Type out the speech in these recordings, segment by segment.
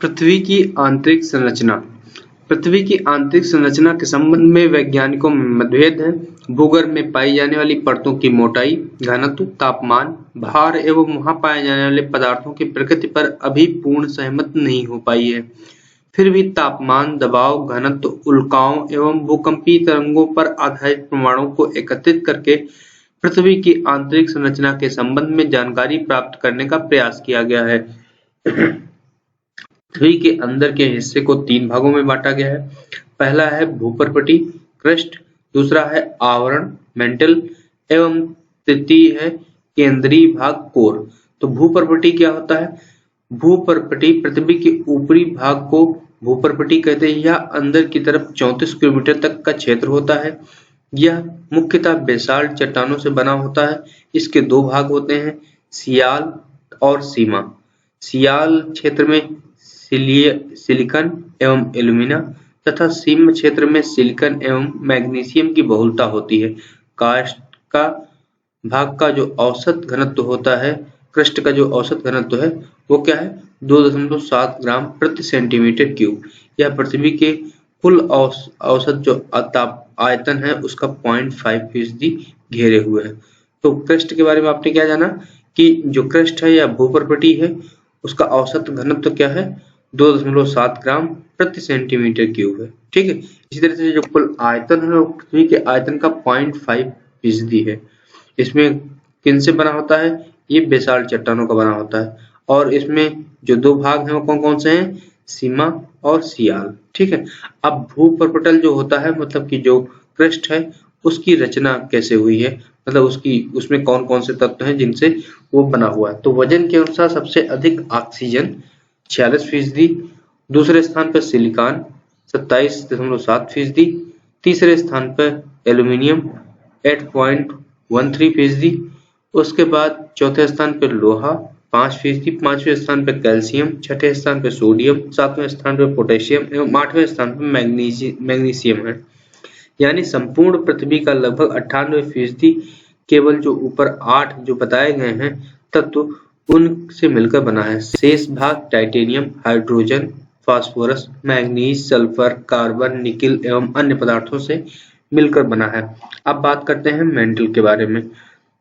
पृथ्वी की आंतरिक संरचना। पृथ्वी की आंतरिक संरचना के संबंध में वैज्ञानिकों में मतभेद है। भूगर्भ में पाई जाने वाली परतों की मोटाई, घनत्व, तापमान, भार एवं वहां पाए जाने वाले पदार्थों की प्रकृति पर अभी पूर्ण सहमत नहीं हो पाई है। फिर भी तापमान, दबाव, घनत्व, उल्काओं एवं भूकंपीय तरंगों पर आधारित प्रमाणों को एकत्रित करके पृथ्वी की आंतरिक संरचना के संबंध में जानकारी प्राप्त करने का प्रयास किया गया है। पृथ्वी के अंदर के हिस्से को 3 भागों में बांटा गया है। पहला है भूपर्पटी क्रस्ट, दूसरा है आवरण मेंटल एवं तृतीय है केंद्रीय भाग कोर। तो भूपर्पटी क्या होता है? भूपर्पटी पृथ्वी के ऊपरी भाग को भूपर्पटी कहते हैं। यह अंदर की तरफ 34 किलोमीटर तक का क्षेत्र होता है। यह मुख्यतः बेसाल्ट चट्टानों से बना होता है। इसके 2 भाग होते हैं, सियाल और सीमा। सियाल क्षेत्र में सिलिकन एवं एल्यूमिना तथा सीमा क्षेत्र में सिलिकन एवं मैग्नीशियम की बहुलता होती है। कास्ट का भाग का जो औसत घनत्व होता है, क्रस्ट का जो औसत घनत्व है वो क्या है? 2.7 ग्राम प्रति सेंटीमीटर क्यूब। यह पृथ्वी के कुल औसत जो आयतन है उसका 0.5% घेरे हुए है। तो क्रस्ट के बारे में आपने क्या जाना कि जो क्रस्ट है या भूपर्पटी है उसका औसत घनत्व क्या है? 2.7 ग्राम प्रति सेंटीमीटर क्यूब है। ठीक है। इसी तरह से जो कुल आयतन है वो पृथ्वी के आयतन का 0.5% है। इसमें किन से बना होता है? ये बेसाल्ट चट्टानों का बना होता है। और इसमें जो 2 भाग हैं वो कौन कौन से हैं? सीमा और सियाल। ठीक है। अब भूपर्पटल जो होता है, मतलब कि जो क्रस्ट है उसकी रचना कैसे हुई है, मतलब उसमें कौन कौन से तत्व हैं जिनसे वो बना हुआ है। तो वजन के अनुसार सबसे अधिक ऑक्सीजन 46%, दूसरे स्थान पर सिलिकॉन 27.7%, तीसरे स्थान पर एल्यूमिनियम 8.13%, उसके बाद चौथे स्थान पर लोहा 5%, 5वें स्थान पर कैल्शियम, छठे स्थान पर सोडियम, 7वें स्थान पर पोटेशियम एवं 8वें स्थान पर मैग्नीशियम है। यानी संपूर्ण पृथ्वी का लगभग 98% केवल जो ऊपर 8 जो बताए गए हैं तत्व उनसे मिलकर बना है। शेष भाग titanium, hydrogen, phosphorus, manganese, sulphur, carbon, nickel एवं अन्य पदार्थों से मिलकर बना है। अब बात करते हैं मेंटल के बारे में।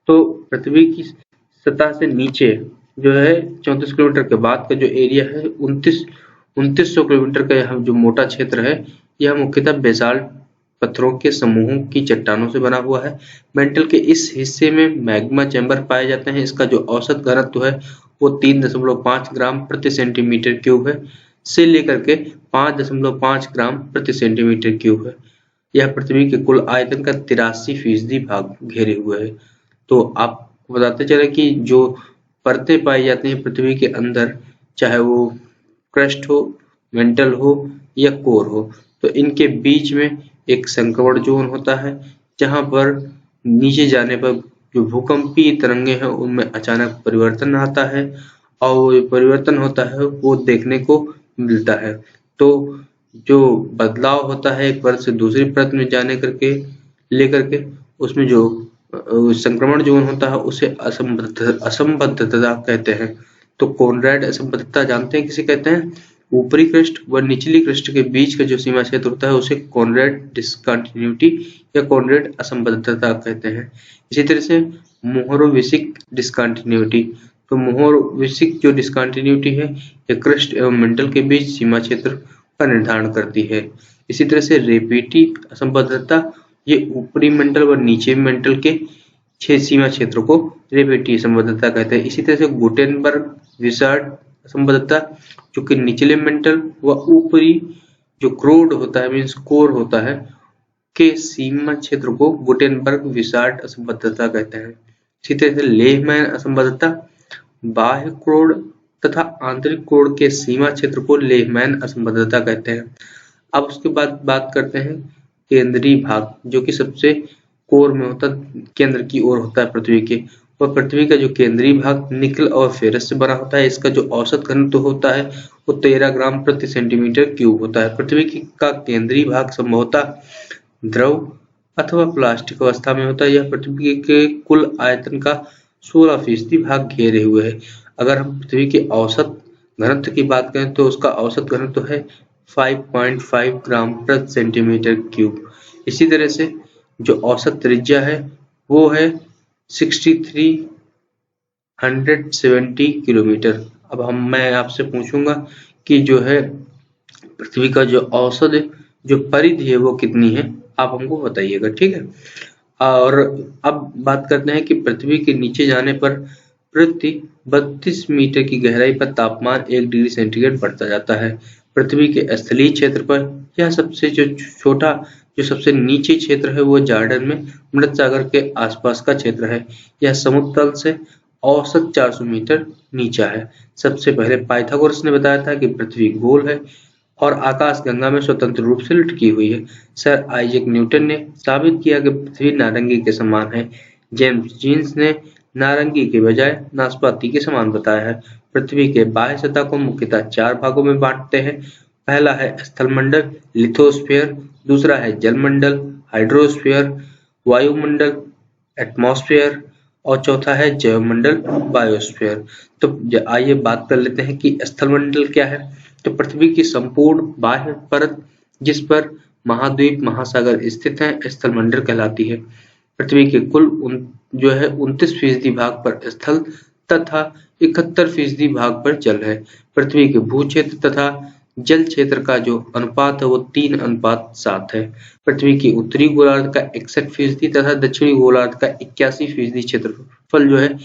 तो पृथ्वी की सतह से नीचे जो है 34 किलोमीटर के बाद का जो एरिया है 2900 किलोमीटर का यह जो मोटा क्षेत्र है यह मुख्यतः बेसाल्ट पत्थरों के समूहों की चट्टानों से बना हुआ है। मेंटल के इस हिस्से में मैग्मा चैम्बर पाए जाते हैं। इसका जो औसत घनत्व है वो 3.5 ग्राम प्रति सेंटीमीटर क्यूब है से लेकर के 5.5 ग्राम प्रति सेंटीमीटर क्यूब है। यह पृथ्वी के कुल आयतन का 83% भाग घेरे हुए है। तो आपको बताते चले कि जो परतें पाई जाती हैं पृथ्वी के अंदर, चाहे वो क्रस्ट हो, मेंटल हो या कोर हो, तो इनके बीच में एक संक्रमण जोन होता है जहां पर नीचे जाने पर जो भूकंपीय तरंगे हैं उनमें अचानक परिवर्तन आता है और वो परिवर्तन होता है वो देखने को मिलता है। तो जो बदलाव होता है एक परत से दूसरी परत में जाने करके लेकर के उसमें जो संक्रमण जोन होता है उसे असंबद्धता कहते हैं। तो कॉनराड असंबद्धता जानते हैं किसे कहते हैं? ऊपरी क्रस्ट व निचली क्रस्ट के बीच का जो सीमा क्षेत्र होता है उसे कॉनराड डिसकंटिन्यूटी या कॉनराड असंबद्धता कहते हैं। इसी तरह से मोहरोविसिक डिसकंटिन्यूटी, तो मोहरोविसिक जो डिसकंटिन्यूटी है ये क्रस्ट एवं मेंटल के बीच सीमा क्षेत्र का निर्धारण करती है। इसी तरह से रेपेटी असंबद्धता, ये ऊपरी मेंटल व नीचे मेंटल के 6 सीमा क्षेत्रों को रेपेटी असंबद्धता कहते हैं। इसी तरह से गुटेनबर्ग विसार्ड असंबद्धता, जो कि निचले मेंटल व ऊपरी जो क्रोड होता है मीन्स कोर होता है के सीमा क्षेत्र को गुटेनबर्ग विसार्ड असंबद्धता कहते हैं। इसी तरह से लेहमैन असंबद्धता, बाह्य क्रोड तथा आंतरिक क्रोड के सीमा क्षेत्र को लेहमैन असंबद्धता कहते हैं। अब उसके बाद बात करते हैं केंद्रीय भाग, जो कि सबसे कोर में होता है, केंद्र की ओर होता है पृथ्वी के। वह पृथ्वी का जो केंद्रीय भाग निकल और फेरस से बना होता है। इसका जो औसत घनत्व होता है वो 13 ग्राम प्रति सेंटीमीटर क्यूब होता है। पृथ्वी का केंद्रीय भाग संभवतः द्रव अथवा प्लास्टिक अवस्था में होता है। यह पृथ्वी के कुल आयतन का 16% भाग घेरे हुए है। अगर हम पृथ्वी के औसत घनत्व की बात करें तो उसका औसत घनत्व है 5.5 ग्राम प्रति सेंटीमीटर क्यूब। इसी तरह से जो औसत त्रिज्या है वो है 6370 किलोमीटर। अब मैं आपसे पूछूंगा कि जो है पृथ्वी का जो औसत जो परिधि है वो कितनी है, आप हमको बताइएगा, ठीक है। और अब बात करते हैं कि पृथ्वी के नीचे जाने पर प्रति 32 मीटर की गहराई पर तापमान 1 डिग्री सेंटीग्रेड बढ़ता जाता है। पृथ्वी के स्थलीय क्षेत्र पर यह सबसे जो छोटा जो सबसे नीचे क्षेत्र है वो जॉर्डन में मृत सागर के आसपास का क्षेत्र है। यह समुद्र तल से औसत 400 मीटर नीचा है। सबसे पहले पाइथागोरस ने बताया था कि पृथ्वी गोल है और आकाश गंगा में स्वतंत्र रूप से लटकी हुई है। सर आइजैक न्यूटन ने साबित किया कि पृथ्वी नारंगी के समान है। जेम्स जीन्स ने नारंगी के बजाय नाशपाती के समान बताया है। पृथ्वी के बाह्य सतह को मुख्यतः 4 भागों में बांटते हैं। पहला है स्थलमंडल लिथोस्फीयर, दूसरा है जलमंडल हाइड्रोस्फीयर, वायुमंडल एटमॉस्फेयर और चौथा है जैवमंडल बायोस्फीयर। तो आइए बात कर लेते हैं कि स्थलमंडल क्या है। तो पृथ्वी की संपूर्ण बाह्य परत जिस पर महाद्वीप महासागर स्थित हैं स्थलमंडल कहलाती है। पृथ्वी के कुल जो है 29% भाग पर स्थल तथा 71% भाग पर जल है। पृथ्वी के भू क्षेत्र तथा जल क्षेत्र का जो अनुपात है वो 3:7 है। पृथ्वी की उत्तरी गोलार्ध का 61% तथा दक्षिणी गोलार्ध का 81% क्षेत्रफल जो है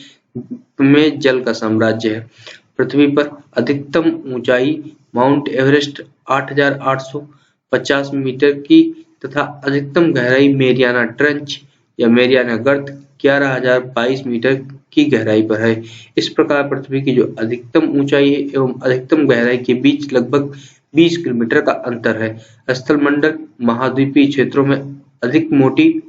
में जल का साम्राज्य है। पृथ्वी पर अधिकतम ऊंचाई माउंट एवरेस्ट 8,850 मीटर की तथा अधिकतम गहराई मेरियाना ट्रेंच या मेरियाना गर्त 11,022 मीटर की गहराई पर है। इस प्रकार पृथ्वी की जो अधिकतम ऊंचाई एवं अधिकतम गहराई के बीच लगभग 20 किलोमीटर का अंतर है। स्थलमंडल महाद्वीपीय क्षेत्रों में अधिक मोटी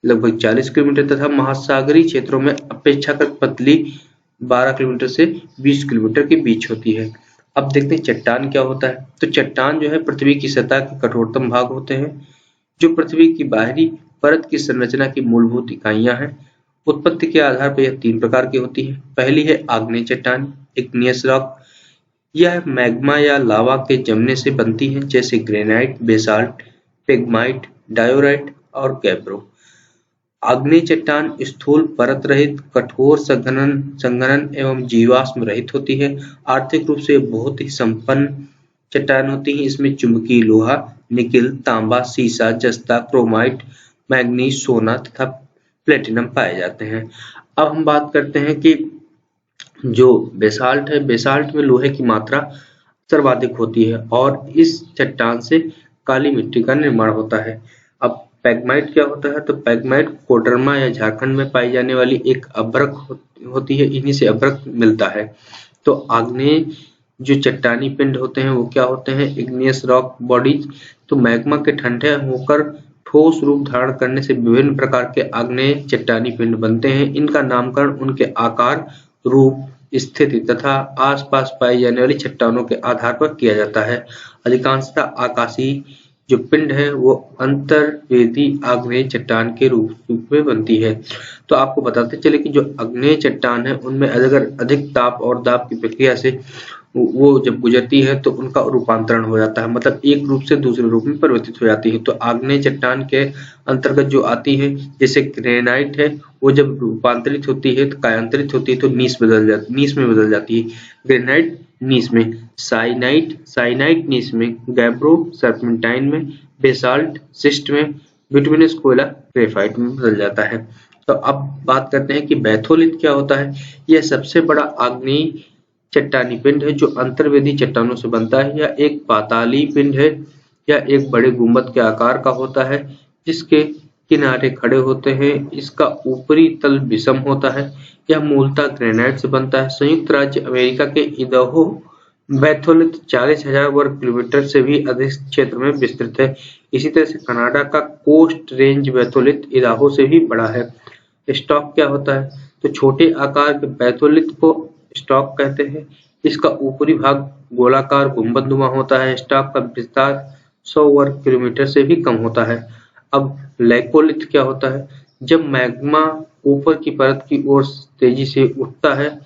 लगभग 40 किलोमीटर तथा महासागरीय क्षेत्रों में अपेक्षाकृत पतली 12 किलोमीटर से 20 किलोमीटर के बीच होती है। अब देखते हैं चट्टान क्या होता है। तो चट्टान जो है पृथ्वी की सतह के कठोरतम भाग होते हैं जो पृथ्वी की बाहरी परत की संरचना की मूलभूत इकाइयां हैं। उत्पत्ति के आधार पर यह 3 प्रकार की होती है। पहली है आग्नेय चट्टान इग्नियस रॉक। यह मैग्मा या लावा के जमने से बनती है जैसे ग्रेनाइट, बेसाल्ट, पेग्माइट, डायोराइट और गैब्रो। आग्नेय चट्टान स्थूल परत रहित कठोर संघनन एवं जीवाश्म रहित होती है। आर्थिक रूप से बहुत ही संपन्न चट्टान होती है। इसमें चुंबकीय लोहा, निकिल, तांबा, सीसा, जस्ता, क्रोमाइट, मैग्नीज, सोना तथा प्लेटिनम पाए जाते हैं। अब हम बात करते हैं कि जो बेसाल्ट है, बेसाल्ट में लोहे की मात्रा सर्वाधिक होती है और इस चट्टान से काली मिट्टी का निर्माण होता है। अब पेग्माइट क्या होता है। तो पेग्माइट कोडरमा या झारखंड में पाई जाने वाली एक अभ्रक होती है। इन्हीं से अभ्रक मिलता है। तो आग्नेय जो चट्टानी पिंड होते हैं वो क्या होते हैं, इग्नियस रॉक बॉडीज। तो मैग्मा के ठंडे होकर ठोस रूप धारण करने से विभिन्न प्रकार के आग्नेय चट्टानी पिंड बनते हैं। इनका नामकरण उनके आकार, रूप, स्थिति तथा आसपास पाई जाने वाली चट्टानों के आधार पर किया जाता है। अधिकांशतः आकाशीय जो पिंड है वो अंतर्वेदी आग्नेय चट्टान के रूप में बनती है। तो आपको बताते चले कि जो आग्नेय चट्टान है उनमें अगर अधिक ताप और दाब की प्रक्रिया से वो जब गुजरती है तो उनका रूपांतरण हो जाता है, मतलब एक रूप से दूसरे रूप में परिवर्तित हो जाती है। तो आग्नेय चट्टान के अंतर्गत जो आती है जैसे ग्रेनाइट है वो जब रूपांतरित होती है तो कायांतरित होती है तो नीस में बदल जाती है। ग्रेनाइट नीस में, साइनाइट नीस में, गैब्रो सर्पेंटाइन में, बेसाल्ट सिस्ट में, बिटुमिनस कोयला ग्रेफाइट में बदल जाता है। तो अब बात करते हैं कि बैथोलिथ क्या होता है। यह सबसे बड़ा आग्नेय चट्टानी पिंड है जो अंतर्वेदी चट्टानों से बनता है। यह एक पाताली पिंड है। यह एक बड़े गुंबद के आकार का होता है जिसके किनारे खड़े होते हैं। इसका ऊपरी तल विषम होता है। यह मूलतः ग्रेनाइट से बनता है। संयुक्त राज्य अमेरिका के इदाहो बैथोलिथ 40,000 वर्ग किलोमीटर से भी अधिक क्षेत्र में विस्तृत है। इसी तरह से कनाडा का कोस्ट रेंज बैथोलिथ इदाहो से भी बड़ा है। स्टॉक क्या होता है। तो छोटे आकार के बैथोलिथ को स्टॉक कहते हैं। इसका ऊपरी भाग गोलाकार गुंबदनुमा होता है। स्टॉक का विस्तार 100 वर्ग किलोमीटर से भी कम होता है। अब लैकोलिथ क्या होता है। जब मैग्मा ऊपर की परत की ओर तेजी से उठता है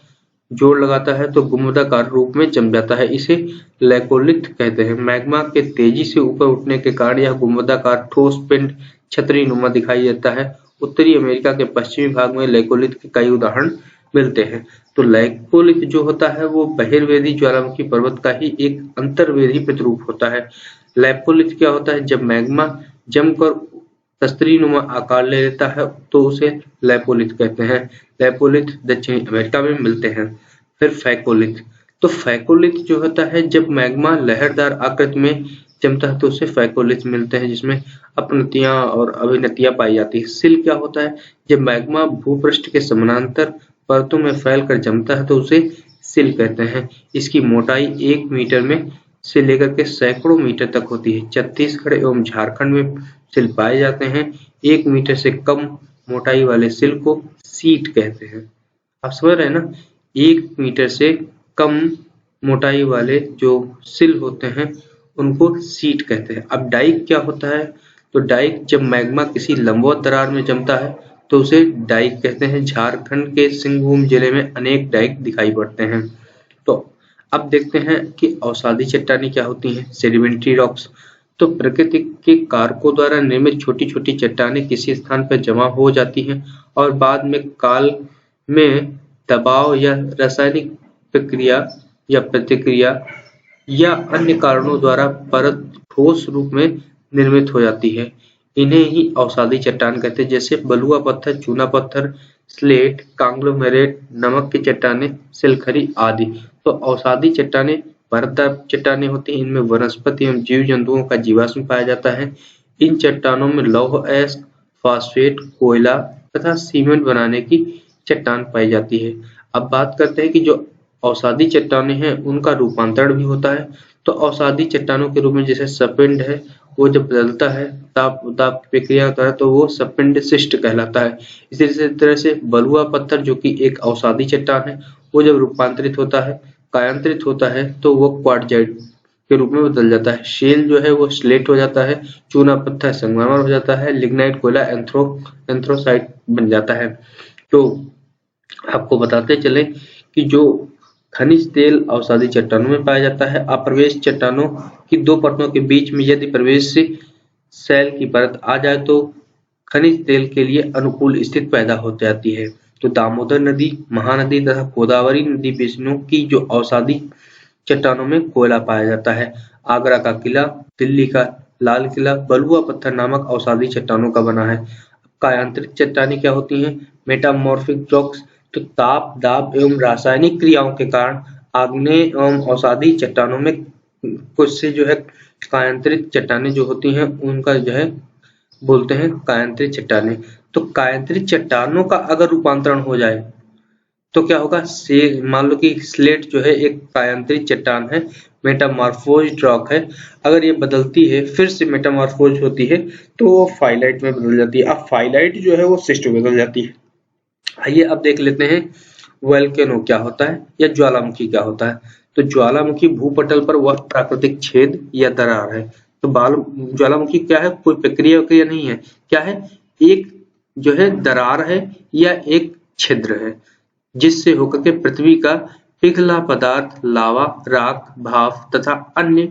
जोर लगाता है तो गुंबदाकार रूप में जम जाता है, इसे लैकोलिथ कहते हैं। मैग्मा के तेजी से ऊपर उठने के कारण यह गुंबदाकार ठोस पिंड छतरीनुमा दिखाई देता है। उत्तरी अमेरिका के पश्चिमी भाग में लैकोलिथ के कई उदाहरण मिलते हैं। तो लैकोलिथ जो होता है वो बहिर्वेदी ज्वालामुखी पर्वत का ही एक अंतर्वेदी प्रतिरूप होता है। लैकोलिथ क्या होता है? जब मैग्मा जमकर तस्तरीनुमा आकार ले लेता है तो उसे लैपोलिथ कहते हैं। लैपोलिथ दक्षिणी अमेरिका में मिलते हैं। फिर फैकोलिथ, तो फैकोलिथ जो होता है जब मैग्मा लहरदार आकृति में जमता है तो उसे फैकोलिथ मिलते हैं, जिसमें अपनतियां और अभिनतियां पाई जाती है। सिल क्या होता है? जब मैग्मा भूपृष्ठ के समानांतर परतों में फैलकर जमता है तो उसे सिल कहते हैं। इसकी मोटाई 1 मीटर में से लेकर के सैकड़ों मीटर तक होती है। छत्तीसगढ़ एवं झारखंड में सिल पाए जाते हैं। 1 मीटर से कम मोटाई वाले सिल को सीट कहते हैं। आप समझ रहे हैं ना? 1 मीटर से कम मोटाई वाले जो सिल होते हैं उनको सीट कहते हैं। अब डाइक क्या होता है? तो डाइक जब मैग्मा किसी लंबवत दरार में जमता है तो उसे डाइक कहते हैं। झारखंड के सिंहभूम जिले में अनेक डाइक दिखाई पड़ते हैं। तो अब देखते हैं कि अवसादी चट्टानें क्या होती हैं। सेडिमेंट्री रॉक्स, तो प्रकृति के कारकों द्वारा निर्मित छोटी छोटी चट्टानें किसी स्थान पर जमा हो जाती हैं और बाद में काल में दबाव या रासायनिक प्रक्रिया या प्रतिक्रिया या अन्य कारणों द्वारा परत ठोस रूप में निर्मित हो जाती है। इन्हें ही अवसादी चट्टान कहते हैं, जैसे बलुआ पत्थर, चूना पत्थर, स्लेट, कांग्लोमेरेट, नमक की चट्टानें, सिलखरी आदि। तो अवसादी चट्टानें परतदार चट्टानें होती हैं। इनमें वनस्पति एवं जीव जंतुओं का जीवाश्म पाया जाता है। इन चट्टानों में लौह अयस्क, फास्फेट, कोयला तथा सीमेंट बनाने की चट्टान पाई जाती है। अब बात करते हैं कि जो अवसादी चट्टानें हैं उनका रूपांतरण भी होता है। तो अवसादी चट्टानों के रूप में जैसे सपिंड है, वो जब बदलता है ताप प्रक्रिया होता है तो वो सपिंड शिष्ट कहलाता है। इसी तरह से बलुआ पत्थर जो कि एक अवसादी चट्टान है, वो जब रूपांतरित होता है, कायांतरित होता है तो वो क्वार्टजाइट के रूप में बदल जाता है। शेल जो है वो स्लेट हो जाता है, चूना पत्थर संगमरमर हो जाता है, लिग्नाइट कोयला एंथ्रोसाइट बन जाता है। तो आपको बताते चले कि जो खनिज तेल अवसादी चट्टानों में पाया जाता है। अप्रवेश चट्टानों की 2 परतों के बीच में यदि प्रवेश से सैल की परत आ जाए तो खनिज तेल के लिए अनुकूल स्थिति पैदा हो जाती है। तो दामोदर नदी, महानदी तथा गोदावरी नदी बेसिनों की जो अवसादी चट्टानों में कोयला पाया जाता है। आगरा का किला, दिल्ली का लाल किला बलुआ पत्थर नामक अवसादी चट्टानों का बना है। कायांतरित चट्टानें क्या होती हैं? मेटामॉर्फिक रॉक्स, तो ताप, दाब एवं रासायनिक क्रियाओं के कारण आग्नेय एवं अवसादी चट्टानों में कुछ से जो है कायांतरित चट्टानें जो होती हैं उनका जो है बोलते हैं कायांतरित चट्टानें। तो कायांतरित चट्टानों का अगर रूपांतरण हो जाए तो क्या होगा? से मान लो कि स्लेट जो है एक कायांतरित चट्टान है, मेटामॉर्फोज्ड रॉक है। अगर ये बदलती है, फिर से मेटामॉर्फोज होती है तो वो फाइलाइट में बदल जाती है। अब फाइलाइट जो है वो सिस्ट में बदल जाती है। आइए अब देख लेते हैं वोल्केनो क्या होता है या ज्वालामुखी क्या होता है। तो ज्वालामुखी भूपटल पर वह प्राकृतिक छेद या दरार है। तो ज्वालामुखी क्या है? कोई प्रक्रिया नहीं है। क्या है? एक जो है दरार है या एक छिद्र है जिससे होकर के पृथ्वी का पिघला पदार्थ, लावा, राख, भाप तथा अन्य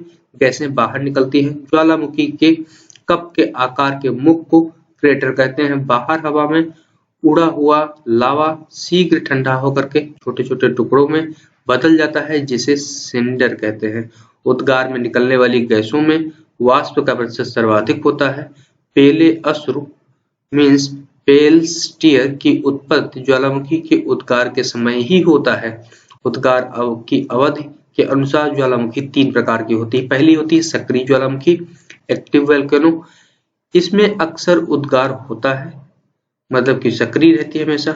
गैसें बाहर निकलती हैं। ज्वालामुखी के कप के आकार के मुख को क्रेटर कहते हैं। बाहर हवा में उड़ा हुआ लावा शीघ्र ठंडा होकर के छोटे छोटे टुकड़ों में बदल जाता है, जिसे सिंडर कहते हैं। उद्गार में निकलने वाली गैसों में वाष्प का प्रतिशत सर्वाधिक होता है। पेले अश्रु मीन्स पेल स्टीयर की उत्पत्ति ज्वालामुखी के उद्गार के समय ही होता है। उद्गार की अवधि के अनुसार ज्वालामुखी 3 प्रकार की होती है। पहली होती है सक्रिय ज्वालामुखी, एक्टिव वोल्केनो। इसमें अक्सर उद्गार होता है, मतलब कि सक्रिय रहती है हमेशा।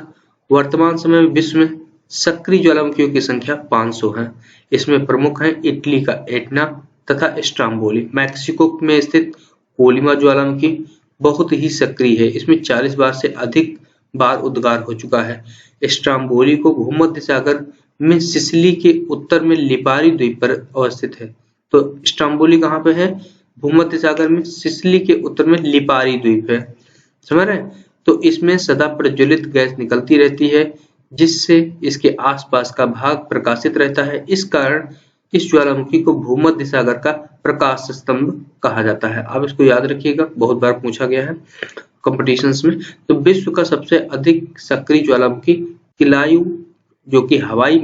वर्तमान समय में विश्व में सक्रिय ज्वालामुखियों की संख्या 500 है। इसमें प्रमुख हैं इटली का एटना तथा स्ट्रोम्बोली। मैक्सिको में स्थित कोलिमा ज्वालामुखी बहुत ही सक्रिय है। इसमें 40 बार से अधिक बार उद्गार हो चुका है। स्ट्रोम्बोली को भूमध्य सागर में सिसिली के उत्तर में लिपारी द्वीप पर अवस्थित है। तो स्ट्रोम्बोली कहाँ पे है? भूमध्य सागर में सिसिली के उत्तर में लिपारी द्वीप है। समझ रहे हैं? तो इसमें सदा प्रज्वलित गैस निकलती रहती है जिससे इसके आसपास का भाग प्रकाशित रहता है। इस कारण इस ज्वालामुखी को भूमध्य सागर का प्रकाश स्तंभ कहा जाता है। आप इसको याद रखिएगा, बहुत बार पूछा गया है कॉम्पिटिशन्स में। तो विश्व का सबसे अधिक सक्रिय ज्वालामुखी किलायू, जो कि हवाई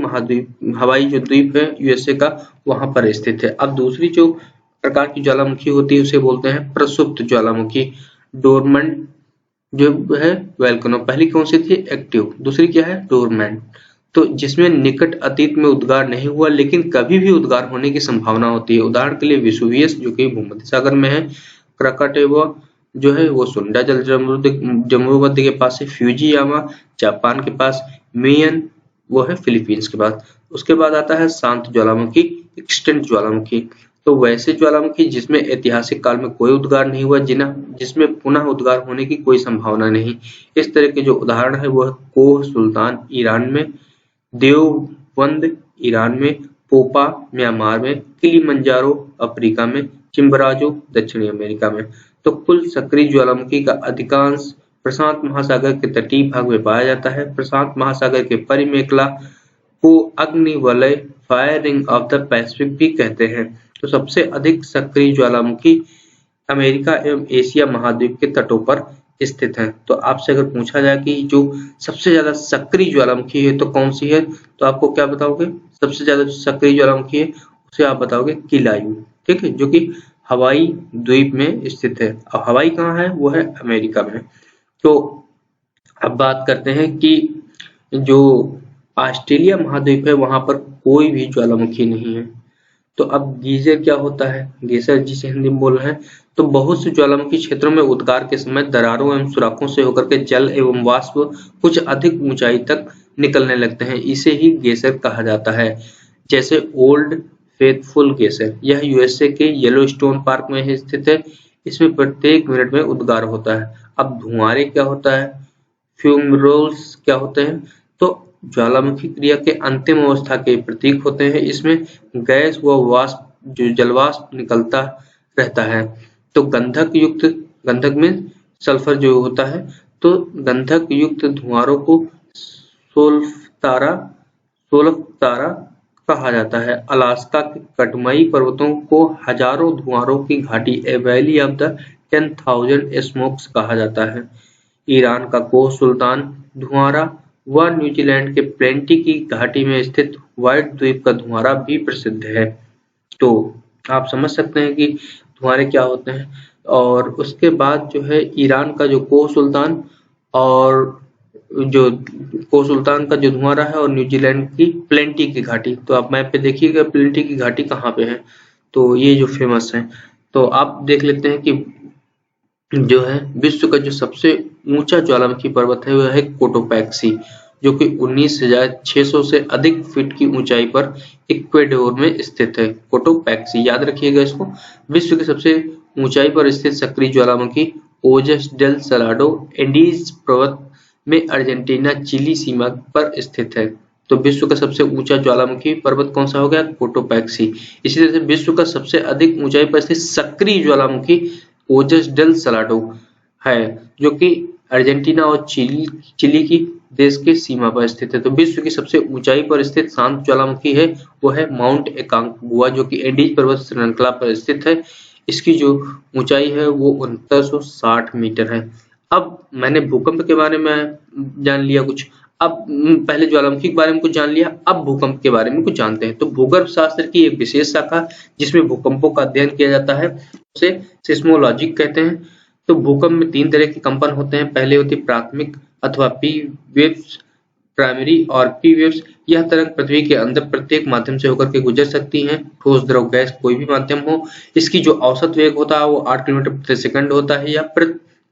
जो द्वीप है यूएसए का, वहां पर स्थित है। अब दूसरी जो प्रकार की ज्वालामुखी होती है उसे बोलते हैं प्रसुप्त ज्वालामुखी, डोरमेंट जो है वोल्केनो। पहली कौन सी थी? एक्टिव। दूसरी क्या है? डोरमेंट। तो जिसमें निकट अतीत में उद्गार नहीं हुआ लेकिन कभी भी उद्गार होने की संभावना होती है। उदाहरण के लिए वेसुवियस जो कि भूमध्य सागर में है, क्राकाटेवा जो है वो सुंडा जल जमुमध्य के पास है, फ्यूजियामा जापान के पास, मेयन वो है फिलीपींस के पास। उसके बाद आता है शांत ज्वालामुखी, एक्सटिंक्ट ज्वालामुखी। तो वैसे ज्वालामुखी जिसमें ऐतिहासिक काल में कोई उद्गार नहीं हुआ, जिसमें पुनः उद्गार होने की कोई संभावना नहीं। इस तरह के जो उदाहरण है वो है कोह सुल्तान ईरान में, देवबंद ईरान में, पोपा म्यांमार में, किलिमंजारो अफ्रीका में, चिम्बराजो दक्षिणी अमेरिका में। तो कुल सक्रिय ज्वालामुखी का अधिकांश प्रशांत महासागर के तटीय भाग में पाया जाता है। प्रशांत महासागर के परिमेखला को अग्निवलय, fire ring of the Pacific भी कहते हैं। तो सबसे अधिक सक्रिय ज्वालामुखी अमेरिका एवं एशिया महाद्वीप के तटों पर स्थित हैं। तो आपसे अगर पूछा जाए कि जो सबसे ज्यादा सक्रिय ज्वालामुखी है तो कौन सी है, तो आपको क्या बताओगे? सबसे ज्यादा सक्रिय ज्वालामुखी है उसे आप बताओगे किलायू, ठीक है, जो कि हवाई द्वीप में स्थित है। अब हवाई कहाँ है? वो है अमेरिका में। तो अब बात करते हैं कि जो ऑस्ट्रेलिया महाद्वीप है वहां पर कोई भी ज्वालामुखी नहीं है। तो अब गीजर क्या होता है? गीजर जिसे हिंदी में बोल रहे हैं, तो बहुत से ज्वालामुखी क्षेत्रों में उद्गार के समय दरारों एवं सुराखों से होकर के जल एवं वाष्प कुछ अधिक ऊंचाई तक निकलने लगते हैं। इसे ही गेसर कहा जाता है। जैसे ओल्ड फेथफुल गेसर, यह यूएसए के येलोस्टोन पार्क में स्थित है। इसमें प्रत्येक मिनट में उद्गार होता है। अब धुआंरे क्या होता है? फ्यूमरोल्स क्या होते हैं? तो ज्वालामुखी क्रिया के अंतिम अवस्था के प्रतीक होते हैं। इसमें गैस व वाष्प जो जलवाष्प निकलता रहता है। तो गंधक में सल्फर जो होता है, तो गंधक युक्त धुआंरों को सोल्फतारा कहा जाता है। अलास्का के कटमई पर्वतों को हजारों धुआंरों की घाटी, ए वैली ऑफ द 10,000 स्मोक्स कहा जाता है। ईरान का कोह सुल्तान धुआंरा व न्यूजीलैंड के प्लेंटी की घाटी में स्थित व्हाइट द्वीप का धुआंरा भी प्रसिद्ध है। तो आप समझ सकते हैं कि धुआंरे क्या होते हैं। और उसके बाद जो है ईरान का जो कोह सुल्तान और जो कोह सुल्तान का जो धुआंरा है और न्यूजीलैंड की प्लेंटी की घाटी। तो आप मैप पे देखिएगा प्लेंटी की घाटी कहाँ पे है। तो ये जो फेमस है, तो आप देख लेते हैं कि जो है विश्व का जो सबसे ऊंचा ज्वालामुखी पर्वत है वह है कोटोपैक्सी, जो कि 19,600 से अधिक फीट की ऊंचाई पर इक्वेडोर में स्थित है। कोटोपैक्सी याद रखिएगा इसको। विश्व की सबसे ऊंचाई पर स्थित सक्रिय ज्वालामुखी ओजस डेल सलाडो एंडीज पर्वत में अर्जेंटीना चिली सीमा पर स्थित है। तो विश्व का सबसे ऊंचा ज्वालामुखी पर्वत कौन सा हो गया? कोटोपैक्सी। इसी तरह से विश्व का सबसे अधिक ऊंचाई पर स्थित सक्रिय ज्वालामुखी ओजस डेल सलाडो है, जो कि अर्जेंटीना और चिली की देश के सीमा पर स्थित है। तो विश्व की सबसे ऊंचाई पर स्थित शांत ज्वालामुखी है वो है माउंट एकांकगुआ, जो कि एंडीज पर्वत श्रृंखला पर स्थित है। इसकी जो ऊंचाई है वो 6960 मीटर है। अब मैंने भूकंप के बारे में जान लिया कुछ, अब पहले ज्वालामुखी के बारे में कुछ जान लिया, अब भूकंप के बारे में कुछ जानते हैं। तो भूगर्भ शास्त्र की एक विशेष शाखा जिसमें भूकंपों का अध्ययन किया जाता है उसे सिस्मोलॉजी कहते हैं। तो भूकंप में 3 तरह के कंपन होते हैं। पहले होती प्राथमिक अथवा पी वेव्स, प्राइमरी और पी वेव्स। यह तरंग पृथ्वी के अंदर प्रत्येक माध्यम से होकर के गुजर सकती हैं, ठोस द्रव गैस कोई भी माध्यम हो। इसकी जो औसत वेग होता है वो 8 किलोमीटर प्रति सेकंड होता है। यह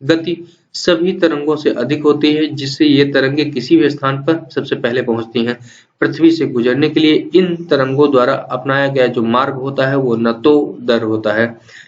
गति सभी तरंगों से अधिक होती है, जिससे ये तरंगे किसी भी स्थान पर सबसे पहले पहुंचती हैं। पृथ्वी से गुजरने के लिए इन तरंगों द्वारा अपनाया गया जो मार्ग होता है वो नतोदर होता है।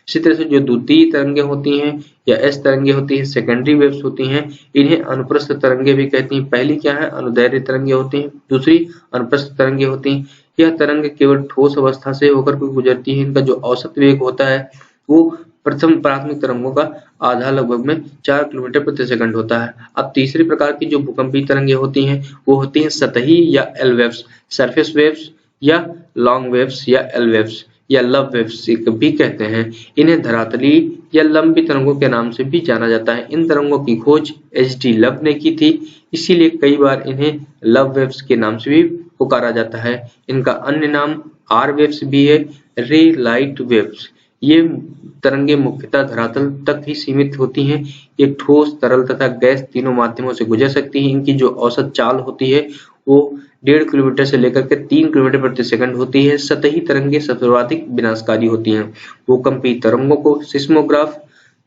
इसी तरह से जो द्वितीय तरंगे होती हैं या एस तरंगे होती हैं, सेकेंडरी वेव्स होती हैं, इन्हें अनुप्रस्थ तरंगे भी कहती हैं। पहली क्या है? अनुदैर्ध्य तरंगे होती हैं, दूसरी अनुप्रस्थ तरंगे होती हैं। यह तरंगे केवल ठोस अवस्था से होकर के गुजरती हैं। इनका जो औसत वेग होता है वो प्रथम प्राथमिक तरंगों का आधा लगभग में 4 किलोमीटर प्रति सेकंड होता है। अब तीसरी प्रकार की जो भूकंपीय तरंगें होती हैं वो होती हैं सतही या एल वेव्स, सरफेस वेव्स या लॉन्ग वेव्स या एल वेव्स या लव वेव्स भी कहते हैं। इन्हें धरातली या लंबी तरंगों के नाम से भी जाना जाता है। इन तरंगों की खोज एच.डी. लव ने की थी, इसीलिए कई बार इन्हें लव वेव्स के नाम से भी पुकारा जाता है। इनका अन्य नाम आर वेव्स भी है, रे लाइट वेव्स। ये तरंगे मुख्यतः धरातल तक ही सीमित होती हैं। एक ठोस, तरल तथा गैस तीनों माध्यमों से गुजर सकती हैं। इनकी जो औसत चाल होती है वो 1.5 किलोमीटर से लेकर के 3 किलोमीटर प्रति सेकंड होती है। सतही तरंगे सर्वाधिक विनाशकारी होती हैं। भूकंपीय तरंगों को सिस्मोग्राफ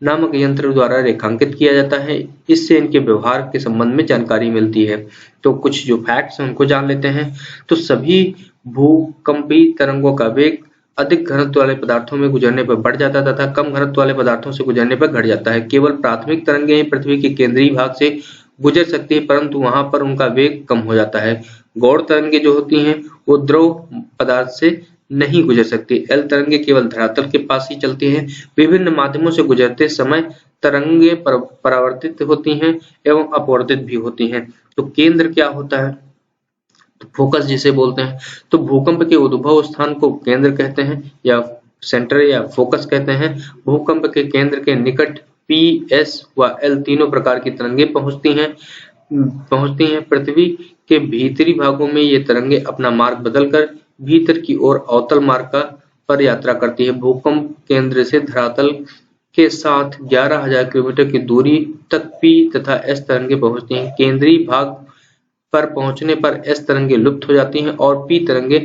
नामक यंत्र द्वारा रेखांकित किया जाता है। इससे इनके व्यवहार के संबंध में जानकारी मिलती है। तो कुछ जो फैक्ट्स हैं उनको जान लेते हैं। तो सभी भूकंपीय तरंगों का वेग अधिक घनत्व वाले पदार्थों में गुजरने पर बढ़ जाता है तथा कम घनत्व वाले पदार्थों से गुजरने पर घट जाता है। केवल प्राथमिक तरंगें ही पृथ्वी के केंद्रीय भाग से गुजर सकती है, परंतु वहां पर उनका वेग कम हो जाता है। गौड़ तरंगें जो होती हैं वो द्रव पदार्थ से नहीं गुजर सकती। एल तरंगे केवल धरातल के पास ही चलती हैं। विभिन्न माध्यमों से गुजरते समय तरंगे परावर्तित होती हैं एवं अपवर्तित भी होती हैं। तो केंद्र क्या होता है? तो फोकस जिसे बोलते हैं। तो भूकंप के उद्भव स्थान को केंद्र कहते हैं या सेंटर या फोकस कहते हैं। भूकंप के केंद्र के निकट पी, एस व एल तीनों प्रकार की तरंगें पहुंचती हैं। पृथ्वी के भीतरी भागों में ये तरंगे अपना मार्ग बदलकर भीतर की ओर अवतल मार्ग पर यात्रा करती है। भूकंप केंद्र से धरातल के साथ 11,000 किलोमीटर की दूरी तक पी तथा एस तरंगें पहुंचती हैं। केंद्रीय भाग पर पहुंचने पर एस तरंगें लुप्त हो जाती हैं और पी तरंगें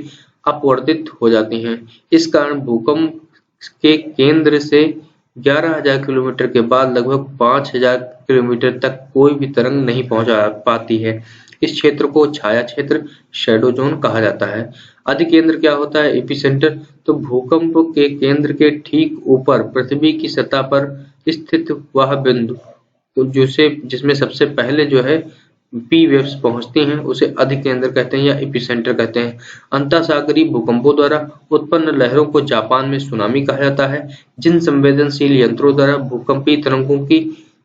अपवर्तित हो जाती हैं। इस कारण भूकंप के केंद्र से 11,000 किलोमीटर के बाद लगभग 5,000 किलोमीटर तक कोई भी तरंग नहीं पहुंच पाती है। इस क्षेत्र को छाया क्षेत्र, शैडो जोन कहा जाता है। अधिकेंद्र क्या होता है? एपिसेंटर। तो भूकंप के केंद्र के ठीक ऊपर पृथ्वी की सतह पर स्थित वह बिंदु जिसमें सबसे पहले जो है पी वेव्स पहुंचती हैं उसे अधिकेंद्र कहते हैं या एपिसेंटर कहते हैं। अंतःसागरीय भूकंपों द्वारा उत्पन्न लहरों को जापान में सुनामी कहा जाता है। जिन संवेदनशील यंत्रों द्वारा भूकंपीय तरंगों की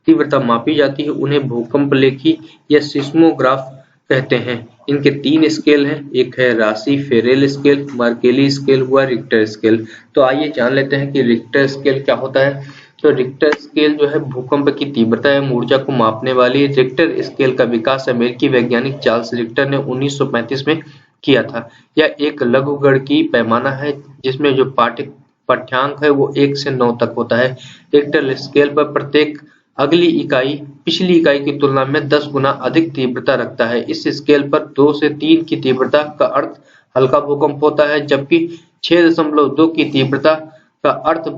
तीव्रता मापी जाती है उन्हें भूकंप लेखी या सिस्मोग्राफ कहते हैं। इनके 3 स्केल हैं, एक है राशि फेरेल स्केल, मर्केली स्केल व रिक्टर स्केल। तो आइए जान लेते हैं कि रिक्टर स्केल क्या होता है। तो रिक्टर स्केल जो है भूकंप की तीव्रता एवं ऊर्जा को मापने वाली रिक्टर स्केल का विकास अमेरिकी वैज्ञानिक चार्ल्स रिक्टर ने 1935 में किया था। यह एक लघुगणकीय पैमाना है जिसमें जो पाठ्यांक है वो 1 से 9 तक होता है। रिक्टर स्केल पर प्रत्येक अगली इकाई पिछली इकाई की तुलना में 10 गुना अधिक तीव्रता रखता है। इस स्केल पर 2 से 3 की तीव्रता का अर्थ हल्का भूकंप होता है, जबकि 6.2 की तीव्रता का अर्थ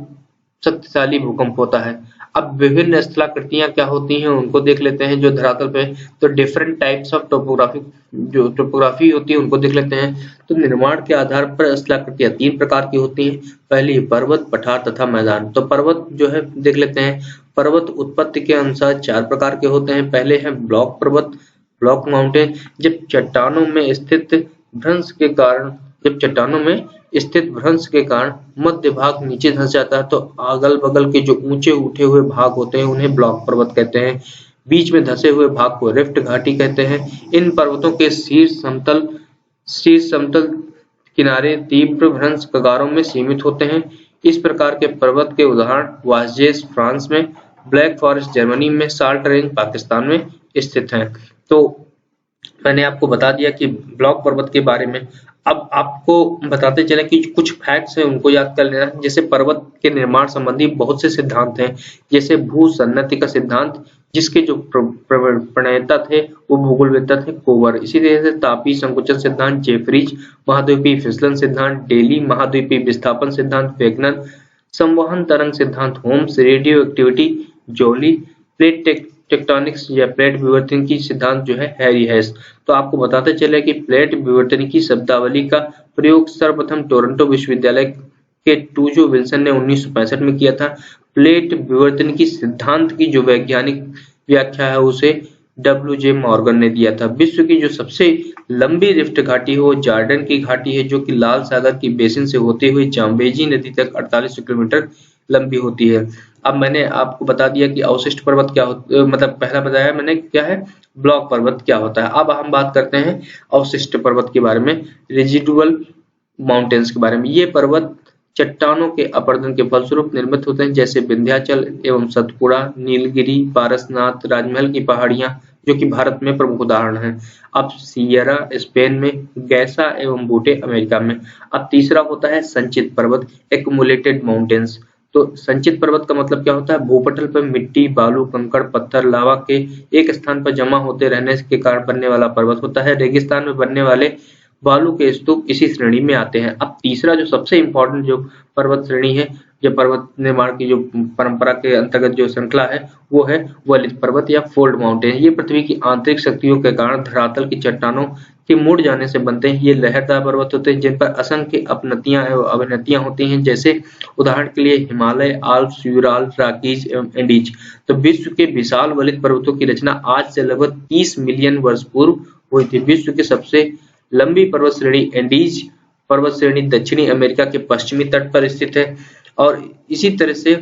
शक्तिशाली भूकंप होता है। अब विभिन्न स्थलाकृतियां क्या होती हैं उनको देख लेते हैं जो धरातल पे। तो डिफरेंट टाइप्स ऑफ टोपोग्राफी होती है उनको देख लेते हैं। तो निर्माण के आधार पर स्थलाकृतियां 3 प्रकार की होती हैं। पहली पर्वत, पठार तथा मैदान। तो पर्वत जो है देख लेते हैं। पर्वत उत्पत्ति के अनुसार 4 प्रकार के होते हैं। पहले है ब्लॉक पर्वत, ब्लॉक माउंटेन। जब चट्टानों में स्थित भ्रंश के कारण मध्य भाग नीचे धंस जाता है तो अगल बगल के जो ऊंचे उठे हुए भाग होते हैं उन्हें ब्लॉक पर्वत कहते हैं। बीच में धंसे हुए भाग को रिफ्ट घाटी कहते हैं। इन पर्वतों के शीर्ष समतल किनारे तीव्र भ्रंश कगारों में सीमित होते हैं। इस प्रकार के पर्वत के उदाहरण वासजेस फ्रांस में, ब्लैक फॉरेस्ट जर्मनी में, साल्ट रेंज पाकिस्तान में स्थित हैं। तो मैंने आपको बता दिया कि ब्लॉक पर्वत के बारे में। अब आपको बताते चले कि कुछ फैक्ट्स हैं उनको याद कर लेना। जैसे पर्वत के निर्माण संबंधी बहुत से सिद्धांत हैं, जैसे भूसन्नति का सिद्धांत जिसके जो प्रणेता थे वो भूगोलवेत्ता थे कोवर। इसी तरह से तापीय संकुचन सिद्धांत जेफरीज, महाद्वीपीय फिसलन सिद्धांत डेली, महाद्वीपीय विस्थापन सिद्धांत वेगनर, संवहन तरंग सिद्धांत होम्स, रेडियो एक्टिविटी जोली, प्लेट टेक्टोनिक्स या प्लेट विवर्तनिकी सिद्धांत जो है हैरी हेस। तो आपको बताते चले कि प्लेट विवर्तनिकी शब्दावली का प्रयोग सर्वप्रथम टोरंटो विश्वविद्यालय के टूजो विल्सन ने 1965 में किया था। प्लेट विवर्तनिकी सिद्धांत की जो वैज्ञानिक व्याख्या है उसे WJ मॉर्गन ने दिया था। विश्व की जो सबसे लंबी रिफ्ट घाटी है वो जॉर्डन की घाटी है, जो कि लाल सागर की बेसिन से होते हुए जाम्बेजी नदी तक 4800 किलोमीटर लंबी होती है। अब मैंने आपको बता दिया कि अवशिष्ट पर्वत क्या होता, मतलब पहला बताया मैंने क्या है, ब्लॉक पर्वत क्या होता है। अब हम बात करते हैं अवशिष्ट पर्वत के बारे में, रेजिडुअल माउंटेन्स के बारे में। ये पर्वत चट्टानों के अपरदन के फलस्वरूप निर्मित होते हैं, जैसे विंध्याचल एवं सतपुड़ा, नीलगिरी, पारसनाथ, राजमहल की पहाड़ियां, जो कि भारत में प्रमुख उदाहरण हैं। अब सियरा स्पेन में, गैसा एवं बूटे अमेरिका में। अब तीसरा होता है संचित पर्वत, एक्युमुलेटेड माउंटेन्स। तो संचित पर्वत का मतलब क्या होता है, भूपटल पर मिट्टी, बालू, कंकड़, पत्थर, लावा के एक स्थान पर जमा होते रहने के कारण बनने वाला पर्वत होता है। रेगिस्तान में बनने वाले बालू के स्तूप इसी श्रेणी में आते हैं। अब तीसरा जो सबसे इम्पोर्टेंट जो पर्वत श्रेणी है, जो पर्वत निर्माण की जो परंपरा के अंतर्गत जो श्रृंखला है, वो है वलित पर्वत या फोल्ड माउंटेन। ये पृथ्वी की आंतरिक शक्तियों के कारण धरातल की चट्टानों के मुड़ जाने से बनते हैं। ये लहरदार पर्वत होते हैं जिन पर असंख्य अपनतियां एवं अवनतियां होती हैं, जैसे उदाहरण के लिए हिमालय, आल्प्स, यूराल, रॉकीज एवं एंडीज। तो विश्व के विशाल वलित पर्वतों की रचना आज से लगभग 30 मिलियन वर्ष पूर्व हुई थी। विश्व की सबसे लंबी पर्वत श्रेणी एंडीज पर्वत श्रेणी दक्षिणी अमेरिका के पश्चिमी तट पर स्थित है, और इसी तरह से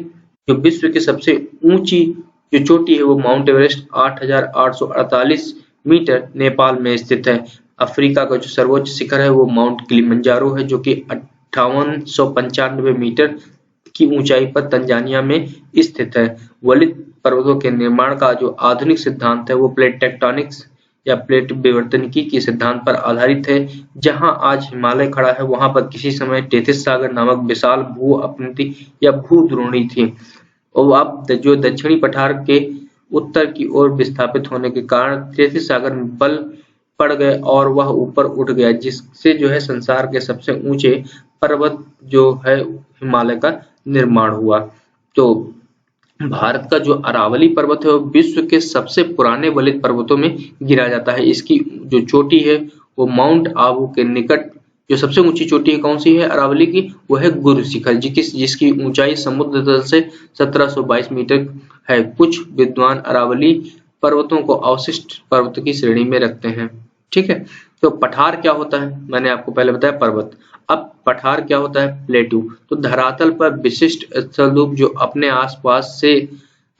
जो विश्व की सबसे ऊंची जो चोटी है वो माउंट एवरेस्ट 8,848 मीटर नेपाल में स्थित है। अफ्रीका का जो सर्वोच्च शिखर है वो माउंट किलिमंजारो है, जो कि 5895 मीटर की ऊंचाई पर तंजानिया में स्थित है। वलित पर्वतों के निर्माण का जो आधुनिक सिद्धांत है वो प्लेट टेक्टोनिक्स या प्लेट विवर्तनिकी के सिद्धांत पर आधारित है। जहां आज हिमालय खड़ा है, वहां पर किसी समय टेथिस सागर नामक विशाल भू अपनति या भू द्रोणी थी, और अब जो दक्षिणी पठार के उत्तर की ओर विस्थापित होने के कारण टेथिस सागर में बल पड़ गए और वह ऊपर उठ गया, जिससे जो है संसार के सबसे ऊंचे पर्वत जो है हिमालय का निर्माण हुआ। तो भारत का जो अरावली पर्वत है वो विश्व के सबसे पुराने वलित पर्वतों में गिरा जाता है। इसकी जो चोटी है वो माउंट आबू के निकट, जो सबसे ऊंची चोटी है कौन सी है अरावली की, वो है गुरु शिखर, जिसकी ऊंचाई समुद्र तल से 1722 मीटर है। कुछ विद्वान अरावली पर्वतों को अवशिष्ट पर्वत की श्रेणी में रखते हैं। ठीक है, तो पठार क्या होता है, मैंने आपको पहले बताया पर्वत। अब पठार क्या होता है, प्लेटू। तो धरातल पर विशिष्ट स्थलरूप जो अपने आसपास से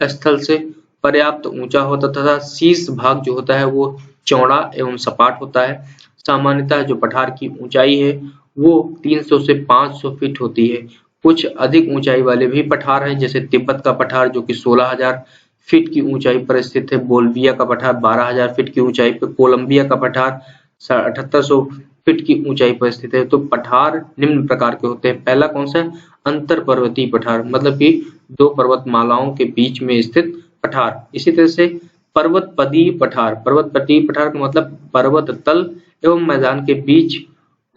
स्थल से पर्याप्त ऊंचा होता तथा शीर्ष भाग जो होता है वो चौड़ा एवं सपाट होता है। सामान्यतः जो पठार की ऊंचाई है वो 300 से 500 फीट होती है। कुछ अधिक ऊंचाई वाले भी पठार हैं, जैसे तिब्बत का पठार जो कि 16,000 फीट की ऊंचाई पर स्थित है, बोल्विया का पठार 12,000 फीट की ऊंचाई पर, कोलंबिया का पठार 7800 फीट की ऊंचाई पर स्थित है। तो पठार निम्न प्रकार के होते हैं। पहला कौन सा है, अंतर पर्वतीय पठार, मतलब कि दो पर्वतमालाओं के बीच में स्थित पठार। इसी तरह से पर्वतपदीय पठार, पर्वतपदीय पठार का मतलब पर्वत तल एवं मैदान के बीच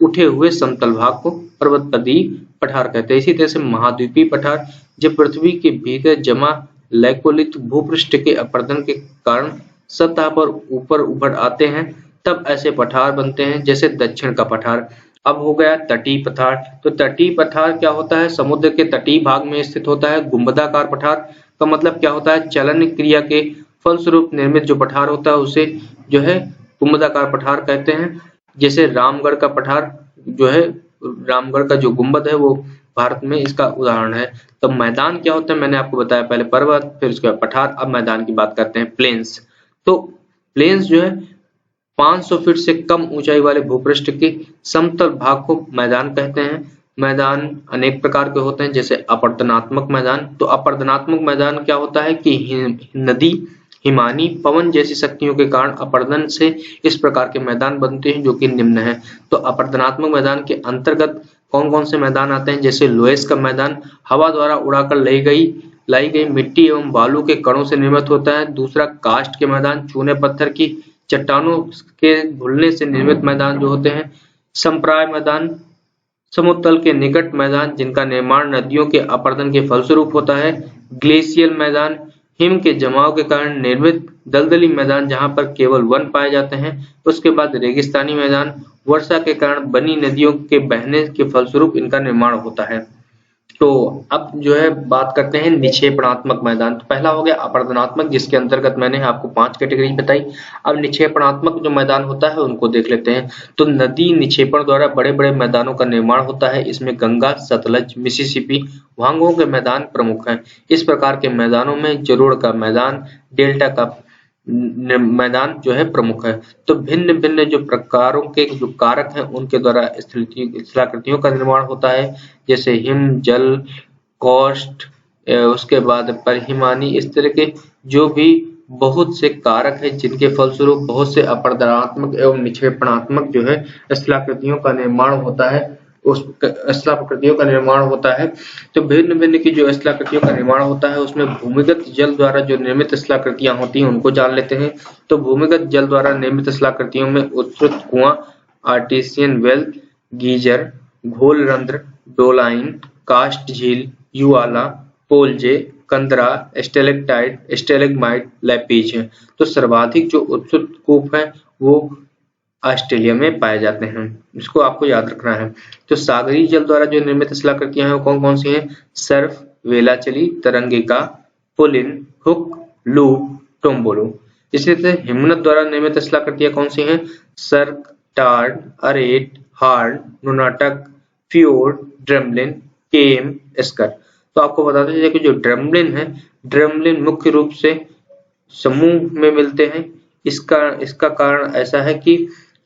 उठे हुए समतल भाग को पर्वतपदीय पठार कहते हैं। इसी तरह से महाद्वीपीय पठार, जब पृथ्वी के भीतर जमा लैकोलिथ भूपृष्ठ के अपरदन के कारण सतह पर ऊपर उभर आते हैं, तब ऐसे पठार बनते हैं, जैसे दक्षिण का पठार। अब हो गया तटीय पठार। तो तटीय पठार क्या होता है, समुद्र के तटीय भाग में स्थित होता है। गुंबदाकार पठार का मतलब क्या होता है, चलन क्रिया के फलस्वरूप निर्मित जो पठार होता है उसे जो है गुंबदाकार पठार कहते हैं। जैसे रामगढ़ का पठार जो है, रामगढ़ का जो गुंबद है वो भारत में इसका उदाहरण है। तो मैदान क्या होता है, मैंने आपको बताया, पहले पर्वत, फिर उसके बाद पठार। अब मैदान की बात करते हैं, प्लेन्स। तो प्लेन्स जो है 500 फीट से कम ऊंचाई वाले भूपृष्ठ के समतल भाग को मैदान कहते हैं। मैदान अनेक प्रकार के होते हैं, जैसे अपर्दनात्मक मैदान। तो अपर्दनात्मक मैदान क्या होता है कि नदी, हिमानी, पवन जैसी शक्तियों के कारण अपर्दन से इस प्रकार के मैदान बनते हैं, जो कि निम्न है। तो अपर्दनात्मक मैदान के अंतर्गत कौन कौन से मैदान आते हैं, जैसे लोएस का मैदान हवा द्वारा उड़ाकर लाई गई मिट्टी एवं बालू के कणों से निर्मित होता है। दूसरा कास्ट के मैदान, चूने पत्थर की चट्टानों के घुलने से निर्मित मैदान जो होते हैं। संप्राय मैदान, समुद्र के निकट मैदान जिनका निर्माण नदियों के अपरदन के फलस्वरूप होता है। ग्लेशियल मैदान, हिम के जमाव के कारण निर्मित दलदली मैदान जहां पर केवल वन पाए जाते हैं। उसके बाद रेगिस्तानी मैदान, वर्षा के कारण बनी नदियों के बहने के फलस्वरूप इनका निर्माण होता है। तो अब जो है बात करते हैं निक्षेपणात्मक मैदान। तो पहला हो गया अपरदनात्मक, जिसके अंतर्गत मैंने आपको 5 कैटेगरी बताई। अब निक्षेपणात्मक जो मैदान होता है उनको देख लेते हैं। तो नदी निक्षेपण द्वारा बड़े बड़े मैदानों का निर्माण होता है। इसमें गंगा, सतलज, मिसिसिपी, वांगो के मैदान प्रमुख हैं। इस प्रकार के मैदानों में जलोढ़ का मैदान, डेल्टा का मैदान जो है प्रमुख है। तो भिन्न भिन्न जो प्रकारों के जो कारक हैं उनके द्वारा स्थलाकृतियों का निर्माण होता है, जैसे हिम, जल, कॉस्ट, उसके बाद परिहिमानी, इस तरह के जो भी बहुत से कारक है जिनके फलस्वरूप बहुत से अपरदनात्मक एवं निक्षेपणात्मक जो है स्थलाकृतियों का निर्माण होता है, उस स्थलाकृतियों का निर्माण होता है। तो भिन्न भिन्न की जो स्थलाकृतियों का निर्माण होता है उसमें भूमिगत जल द्वारा जो निर्मित स्थलाकृतियां होती हैं उनको जान लेते हैं। तो भूमिगत जल द्वारा निर्मित स्थलाकृतियों में उत्सुत कुआं, आर्टिसियन वेल, गीजर, घोल रंध्र, डोलाइन, कास्ट झील, युवाला, पोलजे, कंदरा, स्टेलेक्टाइट, स्टेलेग्माइट, लैपीज है। तो सर्वाधिक जो उत्सुत कूप है वो ऑस्ट्रेलिया में पाए जाते हैं, इसको आपको याद रखना है। तो सागरीय जल द्वारा जो निर्मित स्थलाकृतियां हैं वो कौन कौन सी हैं? सर्फ, वेलाचली, तरंगिका, पुलिन, हुक, लूप, टोम्बोलो। इसी तरह हिमनद द्वारा निर्मित स्थलाकृतियां कौन सी हैं? Cirque, tarn, arete, horn, nunatak, fjord, drumlin, kame, esker. तो आपको बताते चलिए कि जो ड्रमलिन है, ड्रमलिन मुख्य रूप से समूह में मिलते हैं। इसका कारण ऐसा है कि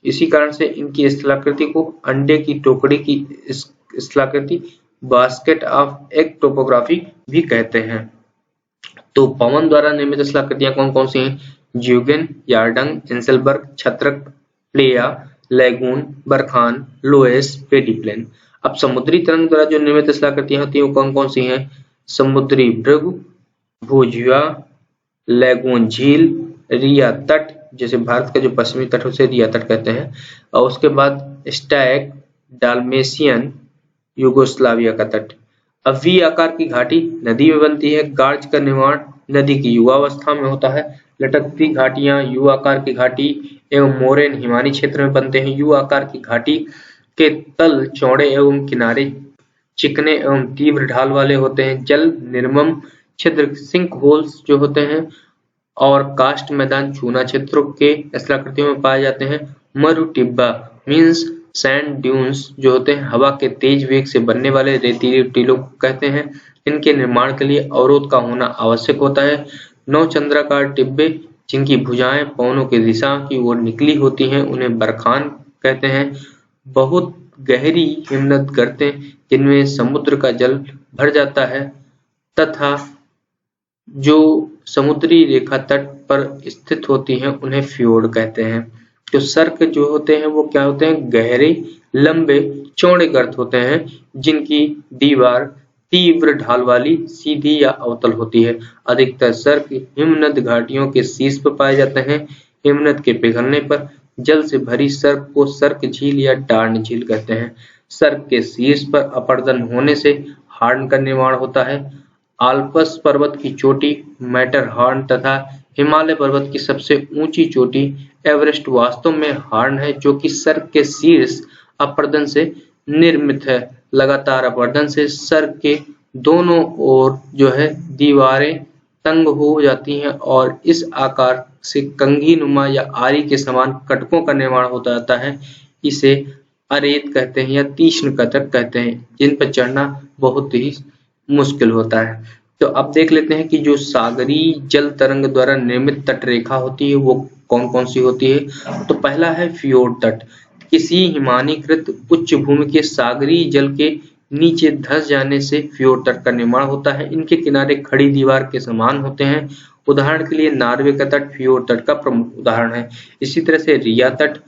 इसी कारण से इनकी स्थलाकृति को अंडे की टोकरी की स्थलाकृति, बास्केट ऑफ एग टोपोग्राफी भी कहते हैं। तो पवन द्वारा निर्मित स्थलाकृतियां कौन कौन सी हैं? ज्यूगेन, यार्डंग, इंसलबर्ग, छत्रक, playa, lagoon, barchan, loess, pediplain. अब समुद्री तरंग द्वारा जो निर्मित स्थलाकृतियां होती हैं वो कौन कौन सी हैं? समुद्री भृगु, भुजिया, लैगून झील, रिया तट, जैसे भारत का जो पश्चिमी तट उसे रिया तट कहते हैं, और उसके बाद स्टैग, डाल्मेशियन, यूगोस्लाविया का तट। अब वी आकार की घाटी नदी में बनती है। गार्ज का निर्माण नदी की युवावस्था में होता है। लटकती घाटियां, यू आकार की घाटी एवं मोरेन हिमानी क्षेत्र में बनते हैं। यू आकार की घाटी के तल चौड़े एवं किनारे चिकने एवं तीव्र ढाल वाले होते हैं। जल निर्मम छिद्र सिंक होल्स जो होते हैं और कास्ट मैदान चूना क्षेत्रों के स्थलाकृतियों में पाए जाते हैं। मरु टिब्बा मीन्स सैंड ड्यून्स जो होते हैं हवा के तेज वेग से बनने वाले रेतीले टीलों को कहते हैं। इनके निर्माण के लिए अवरोध का होना आवश्यक होता है। नौचंद्राकार टिब्बे जिनकी भुजाएं पवनों की दिशा की ओर निकली होती हैं उन्हें बरखान कहते हैं। बहुत गहरी हिमनद गर्तें जिनमें समुद्र का जल भर जाता है तथा जो समुद्री रेखा तट पर स्थित होती हैं उन्हें फ्योर्ड कहते हैं। जो सर्क जो होते हैं वो क्या होते हैं? गहरे, लंबे, चौड़े गर्त होते हैं जिनकी दीवार तीव्र ढाल वाली, सीधी या अवतल होती है। अधिकतर सर्क हिमनद घाटियों के शीर्ष पर पाए जाते हैं। हिमनद के पिघलने पर जल से भरी सर्क को सर्क झील या डार्न झील कहते हैं। सर्क के शीर्ष पर अपर्दन होने से हार्न का निर्माण होता है। आल्प्स पर्वत की चोटी, मैटरहॉर्न तथा हिमालय पर्वत की सबसे ऊंची चोटी एवरेस्ट वास्तव में हार्न है जो कि सर्क के शीर्ष अपर्दन से निर्मित है। लगातार अपर्दन से सर्क के दोनों ओर जो है दीवारें तंग हो जाती हैं और इस आकार से कंघी नुमा या आरी के समान कटकों का निर्माण होता जाता है। इसे अरेत कहते हैं या तीक्ष्ण कटक कहते हैं जिन पर चढ़ना बहुत ही मुश्किल होता है। तो अब देख लेते हैं कि जो सागरीय जल तरंग द्वारा निर्मित तट रेखा होती है वो कौन कौन सी होती है। तो पहला है फ्योर्ड तट। किसी हिमानीकृत उच्च भूमि के सागरीय जल के नीचे धंस जाने से फ्योर्ड तट का निर्माण होता है। इनके किनारे खड़ी दीवार के समान होते हैं। उदाहरण के लिए नॉर्वे का तट फ्योर्ड तट का प्रमुख उदाहरण है। इसी तरह से रिया तट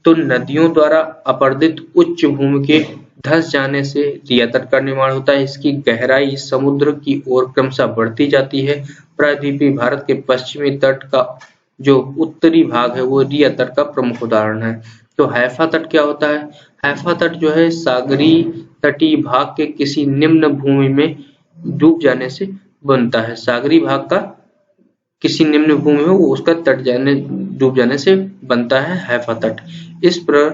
तो नदियों द्वारा अपर्दित उच्च भूमि के धंस जाने से रिया तट का निर्माण होता है। इसकी गहराई समुद्र की ओर क्रमशः बढ़ती जाती है। प्रायद्वीपीय भारत के पश्चिमी तट का जो उत्तरी भाग है वो रिया तट का प्रमुख उदाहरण है। तो हैफा तट क्या होता है? हैफा तट जो है सागरीय तटीय भाग के किसी निम्न भूमि में डूब जाने से बनता है। सागरीय भाग का किसी निम्न भूमि में उसका तट डूब जाने से बनता है हैफा तट। इस पर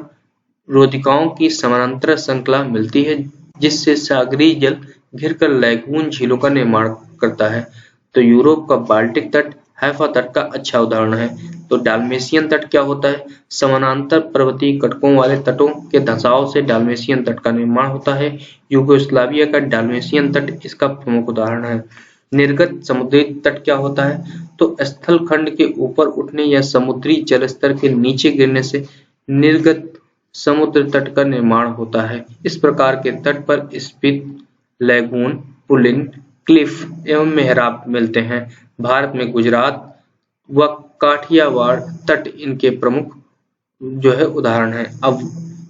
रोधिकाओं की समानांतर श्रृंखला मिलती है जिससे सागरीय जल घिरकर लैगून झीलों का निर्माण करता है। तो यूरोप का बाल्टिक तट हैफा तट का अच्छा उदाहरण है। तो डाल्मेशियन तट क्या होता है? समानांतर पर्वतीय कटकों वाले तटों के धंसाव से डाल्मेशियन तट का निर्माण होता है। यूगोस्लाविया का डाल्मेशियन तट इसका प्रमुख उदाहरण है। निर्गत समुद्री तट क्या होता है? तो स्थल खंड के ऊपर उठने या समुद्री जल स्तर के नीचे गिरने से निर्गत समुद्र तट का निर्माण होता है। इस प्रकार के तट पर स्पित, लैगून, पुलिन, क्लिफ एवं मेहराब मिलते हैं। भारत में गुजरात व काठियावाड़ तट इनके प्रमुख जो है उदाहरण है। अब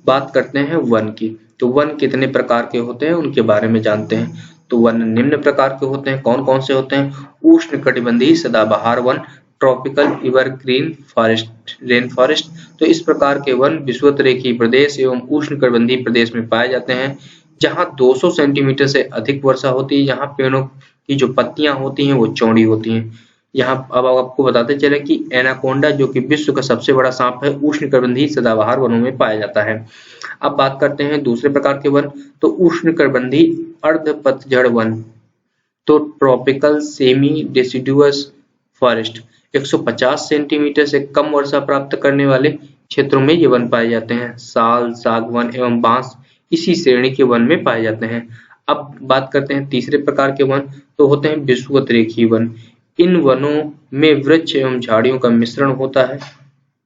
बात करते हैं वन की। तो वन कितने प्रकार के होते हैं उनके बारे में जानते हैं। तो वन निम्न प्रकार के होते हैं। कौन कौन से होते हैं? उष्णकटिबंधीय सदाबहार one, tropical evergreen forest, rain forest. तो इस प्रकार के वन विषुवतरेखीय प्रदेश एवं उष्णकटिबंधीय प्रदेश में पाए जाते हैं, जहां 200 सेंटीमीटर से अधिक वर्षा होती है। यहाँ पेड़ों की जो पत्तियां होती हैं वो चौड़ी होती हैं। यहाँ अब आपको बताते चले कि एनाकोंडा जो कि विश्व का सबसे बड़ा सांप है, उष्णकटिबंधीय सदाबहार वनों में पाया जाता है। अब बात करते हैं दूसरे प्रकार के वन। तो उष्णकटिबंधीय अर्ध पतझड़ वन, तो tropical semi deciduous forest 150 centimetre से कम वर्षा प्राप्त करने वाले क्षेत्रों में ये वन पाए जाते हैं। साल, सागवन एवं बांस इसी श्रेणी के वन में पाए जाते हैं। अब बात करते हैं तीसरे प्रकार के वन। तो होते हैं विषुवतरेखीय वन। इन वनों में वृक्ष एवं झाड़ियों का मिश्रण होता है।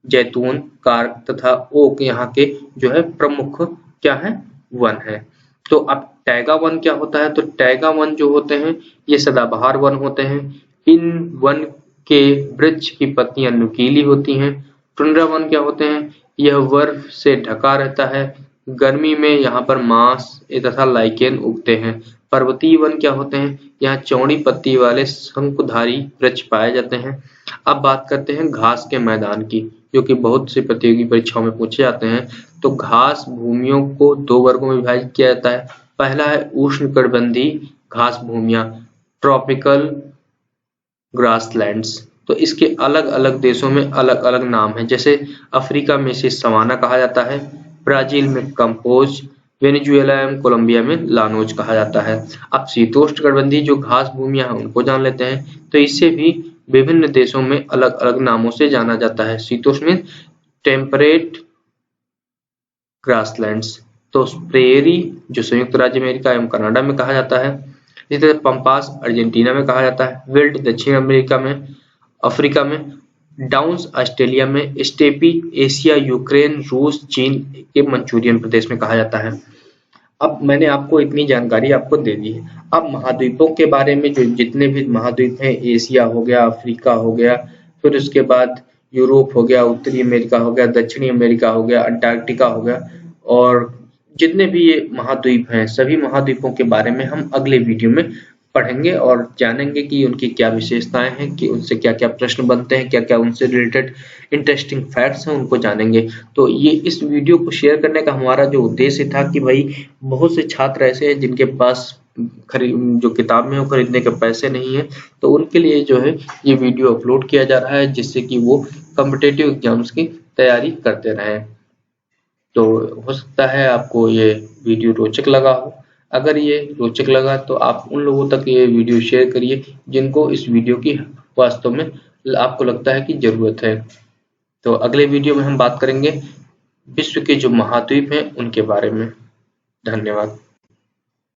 जैतून, कार्क तथा ओक यहाँ के जो है प्रमुख क्या है? वन है। तो अब टैगा वन क्या होता है? तो टैगा वन जो होते हैं ये सदाबहार वन होते हैं। इन वन के वृक्ष की पत्तियां नुकीली होती हैं। टुंड्रा वन क्या होते हैं? यह बर्फ से ढका रहता है। गर्मी में यहाँ पर मांस तथा लाइकेन उगते हैं। पर्वतीय वन क्या होते हैं? यहाँ चौड़ी पत्ती वाले शंकुधारी वृक्ष पाए जाते हैं। अब बात करते हैं घास के मैदान की, जो कि बहुत सी प्रतियोगी परीक्षाओं में पूछे जाते हैं। तो घास भूमियों को दो वर्गों में विभाजित किया जाता है। पहला है उष्णकटिबंधीय घास भूमियां, ट्रॉपिकल ग्रासलैंड्स। तो इसके अलग अलग देशों में अलग अलग नाम है। जैसे अफ्रीका में इसे सवाना कहा जाता है, ब्राजील में कंपोज, वेनेजुएला एवं कोलंबिया में लानोज कहा जाता है। अब शीतोष्णकटिबंधीय जो घास भूमियां हैं उनको जान लेते हैं। तो इससे भी विभिन्न देशों में अलग अलग नामों से जाना जाता है। शीतोष्ण में टेम्परेट ग्रासलैंड्स, तो प्रेयरी जो संयुक्त राज्य अमेरिका एवं कनाडा में कहा जाता है। इसी तरह पंपास अर्जेंटीना में कहा जाता है, विल्ड दक्षिण अमेरिका में, अफ्रीका में, डाउन्स ऑस्ट्रेलिया में, स्टेपी एशिया, यूक्रेन, रूस, चीन के मंचूरियन प्रदेश में कहा जाता है। अब मैंने आपको इतनी जानकारी आपको दे दी है। अब महाद्वीपों के बारे में जो जितने भी महाद्वीप हैं, एशिया हो गया, अफ्रीका हो गया, फिर उसके बाद यूरोप हो गया, उत्तरी अमेरिका हो गया, दक्षिणी अमेरिका हो गया, अंटार्कटिका हो गया, और जितने भी ये महाद्वीप हैं सभी महाद्वीपों के बारे में हम अगले वीडियो में पढ़ेंगे और जानेंगे कि उनकी क्या विशेषताएं हैं, कि उनसे क्या क्या प्रश्न बनते हैं, क्या क्या उनसे रिलेटेड इंटरेस्टिंग फैक्ट्स हैं, उनको जानेंगे। तो ये इस वीडियो को शेयर करने का हमारा जो उद्देश्य था कि भाई बहुत से छात्र ऐसे हैं जिनके पास जो किताब में वो खरीदने के पैसे नहीं है, तो उनके लिए जो है ये वीडियो अपलोड किया जा रहा है, जिससे कि वो कॉम्पिटिटिव एग्जाम्स की तैयारी करते रहें। तो हो सकता है आपको ये वीडियो रोचक लगा हो। अगर ये रोचक लगा तो आप उन लोगों तक ये वीडियो शेयर करिए जिनको इस वीडियो की वास्तव में आपको लगता है कि जरूरत है। तो अगले वीडियो में हम बात करेंगे विश्व के जो महाद्वीप हैं उनके बारे में। धन्यवाद।